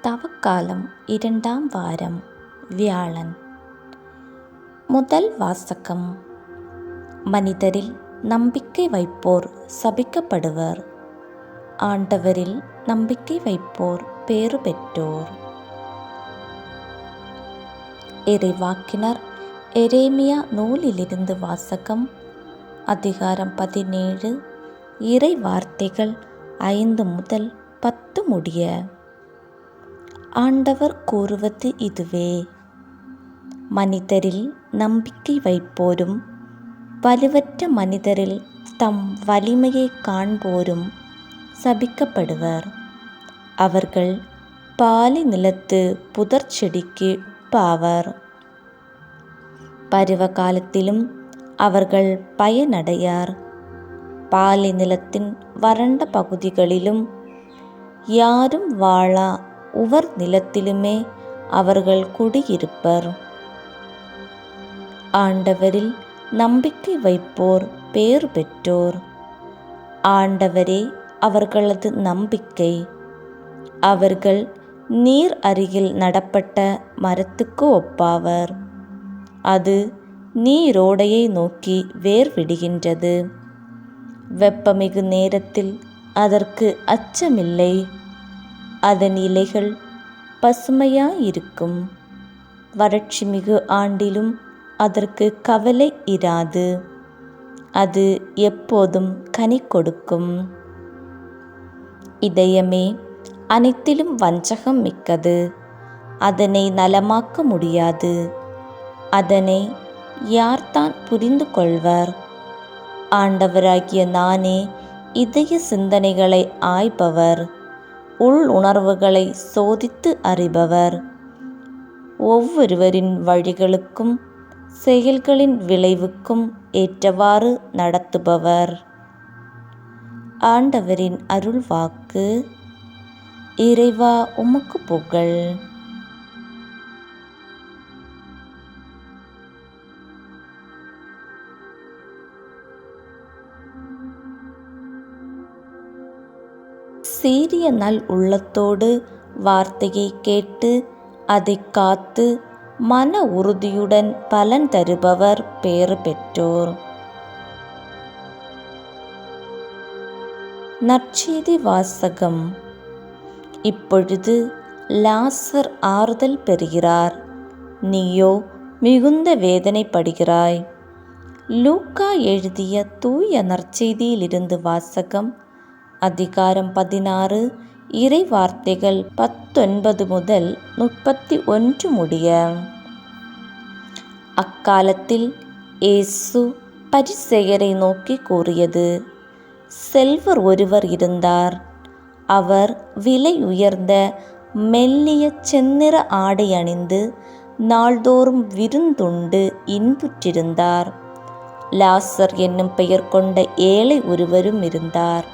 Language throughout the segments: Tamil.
தவக்காலம் 2ஆம் வாரம் வியாழன். முதல் வாசகம். மனிதரில் நம்பிக்கை வைப்போர் சபிக்கப்படுவர், ஆண்டவரில் நம்பிக்கை வைப்போர் பேறு பெற்றோர். இறைவாக்கினர் எரேமியா நூலிலிருந்து வாசகம். அதிகாரம் 17, இறை வார்த்தைகள் 5 முதல் 10 முடிய. ஆண்டவர் கூறுவது இதுவே: மனிதரில் நம்பிக்கை வைப்போரும் வலுவற்ற மனிதரில் தம் வலிமையை காண்போரும் சபிக்கப்படுவர். அவர்கள் பாலை நிலத்து புதர் செடிக்கு ஒப்பாவர். பருவ காலத்திலும் அவர்கள் பயனடையார். பாலை நிலத்தின் வறண்ட பகுதிகளிலும் யாரும் வாழா உவர் நிலத்திலுமே அவர்கள் குடியிருப்பர். ஆண்டவரில் நம்பிக்கை வைப்போர் பேறு பெற்றோர். ஆண்டவரே அவர்களது நம்பிக்கை. அவர்கள் நீர் அருகில் நடப்பட்ட மரத்துக்கு ஒப்பாவர். அது நீரோடையை நோக்கி வேர் விடுகின்றது. வெப்பமிகு நேரத்தில் அதற்கு அச்சமில்லை. அதன் இலைகள் பசுமையாயிருக்கும். வறட்சி மிகு ஆண்டிலும் அதற்கு கவலை இராது. அது எப்போதும் கனி கொடுக்கும். இதயமே அனைத்திலும் வஞ்சகம் மிக்கது. அதனை நலமாக்க முடியாது. அதனை யார்தான் புரிந்து கொள்வர்? ஆண்டவராகிய நானே இதய சிந்தனைகளை ஆய்பவர், உள் உணர்வுகளை சோதித்து அறிபவர். ஒவ்வொருவரின் வழிகளுக்கும் செயல்களின் விளைவுக்கும் ஏற்றவாறு நடத்துபவர். ஆண்டவரின் அருள்வாக்கு. இறைவா உமக்கு புகழ். சீரிய நல் உள்ளத்தோடு வார்த்தையை கேட்டு அதை காத்து மன உறுதியுடன் பலன் தருபவர் பேறு பெற்றோர். நற்செய்தி வாசகம். இப்பொழுது லாசர் ஆறுதல் பெறுகிறார், நீயோ மிகுந்த வேதனைப்படுகிறாய். லூக்கா எழுதிய தூய நற்செய்தியிலிருந்து வாசகம். அதிகாரம் 16, இறை வார்த்தைகள் 19 முதல் 31 முடிய. அக்காலத்தில் இயேசு பரிசேயரை நோக்கி கூறியது: செல்வர் ஒருவர் இருந்தார். அவர் விலை உயர்ந்த மெல்லிய செந்நிற ஆடை அணிந்து நாள்தோறும் விருந்துண்டு இன்புற்றிருந்தார். லாசர் என்னும் பெயர் கொண்ட ஏழை ஒருவரும் இருந்தார்.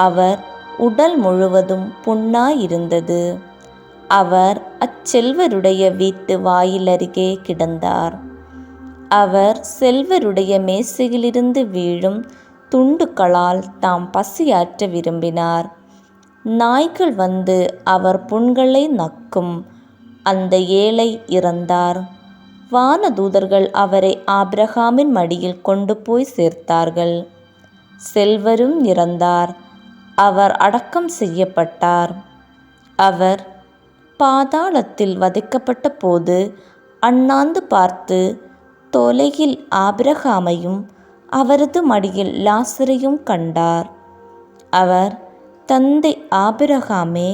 அவர் உடல் முழுவதும் புண்ணாயிருந்தது. அவர் அச்செல்வருடைய வீட்டு வாயில் அருகே கிடந்தார். அவர் செல்வருடைய மேசையிலிருந்து வீழும் துண்டுகளால் தாம் பசியாற்ற விரும்பினார். நாய்கள் வந்து அவர் புண்களை நக்கும். அந்த ஏழை இறந்தார். வானதூதர்கள் அவரை ஆபிரகாமின் மடியில் கொண்டு போய் சேர்த்தார்கள். செல்வரும் இறந்தார். அவர் அடக்கம் செய்யப்பட்டார். அவர் பாதாளத்தில் வதைக்கப்பட்ட போது அண்ணாந்து பார்த்து தொலையில் ஆபிரகாமையும் அவரது மடியில் லாசரையும் கண்டார். அவர், தந்தை ஆபிரகாமே,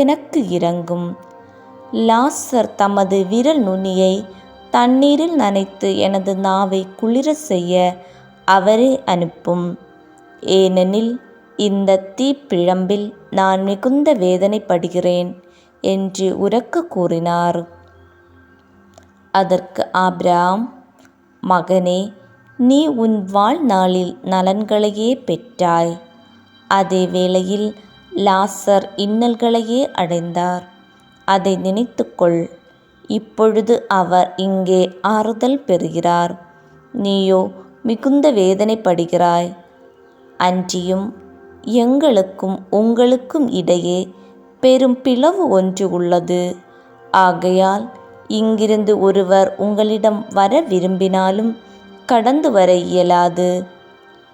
எனக்கு இரங்கும். லாசர் தமது விரல் நுனியை தண்ணீரில் நனைத்து எனது நாவை குளிர செய்ய அவரே அனுப்பும். ஏனெனில் இந்த தீப்பிழம்பில் நான் மிகுந்த வேதனைப்படுகிறேன் என்று உரக்க கூறினார். அதற்கு ஆபிரகாம், மகனே, நீ உன் வாழ்நாளில் நலன்களையே பெற்றாய். அதே வேளையில் லாசர் இன்னல்களையே அடைந்தார். அதை நினைத்துக்கொள். இப்பொழுது அவர் இங்கே ஆறுதல் பெறுகிறார். நீயோ மிகுந்த வேதனைப்படுகிறாய். அன்றியும் எங்களுக்கும் உங்களுக்கும் இடையே பெரும் பிளவு ஒன்று உள்ளது. ஆகையால் இங்கிருந்து ஒருவர் உங்களிடம் வர விரும்பினாலும் கடந்து வர இயலாது.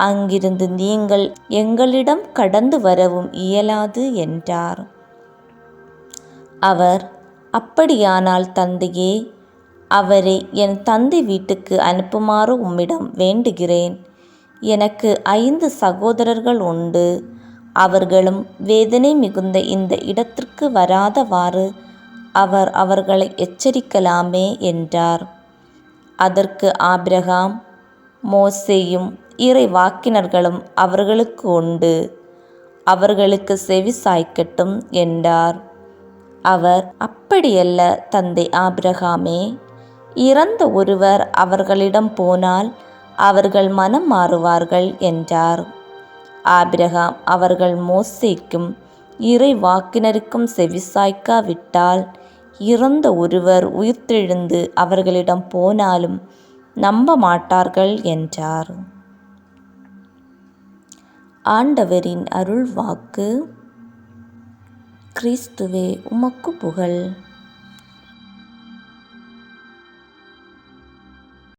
அங்கிருந்து நீங்கள் எங்களிடம் கடந்து வரவும் இயலாது என்றார். அவர், அப்படியானால் தந்தையே, அவரை என் தந்தை வீட்டுக்கு அனுப்புமாறு உம்மிடம் வேண்டுகிறேன். எனக்கு 5 சகோதரர்கள் உண்டு. அவர்களும் வேதனை மிகுந்த இந்த இடத்திற்கு வராதவாறு அவர் அவர்களை எச்சரிக்கலாமே என்றார். அதற்கு ஆபிரகாம், மோசேயும் இறைவாக்கினர்களும் அவர்களுக்கு உண்டு, அவர்களுக்கு செவி சாய்க்கட்டும் என்றார். அவர், அப்படியல்ல தந்தை ஆபிரகாமே, இறந்த ஒருவர் அவர்களிடம் போனால் அவர்கள் மனம் மாறுவார்கள் என்றார். ஆபிரகாம் அவர்கள் மோசேக்கும் இறைவாக்கினருக்கும் செவிசாய்க்காவிட்டால் இறந்த ஒருவர் உயிர்த்தெழுந்து அவர்களிடம் போனாலும் நம்ப மாட்டார்கள் என்றார். ஆண்டவரின் அருள்வாக்கு. கிறிஸ்துவே உமக்கு புகழ்.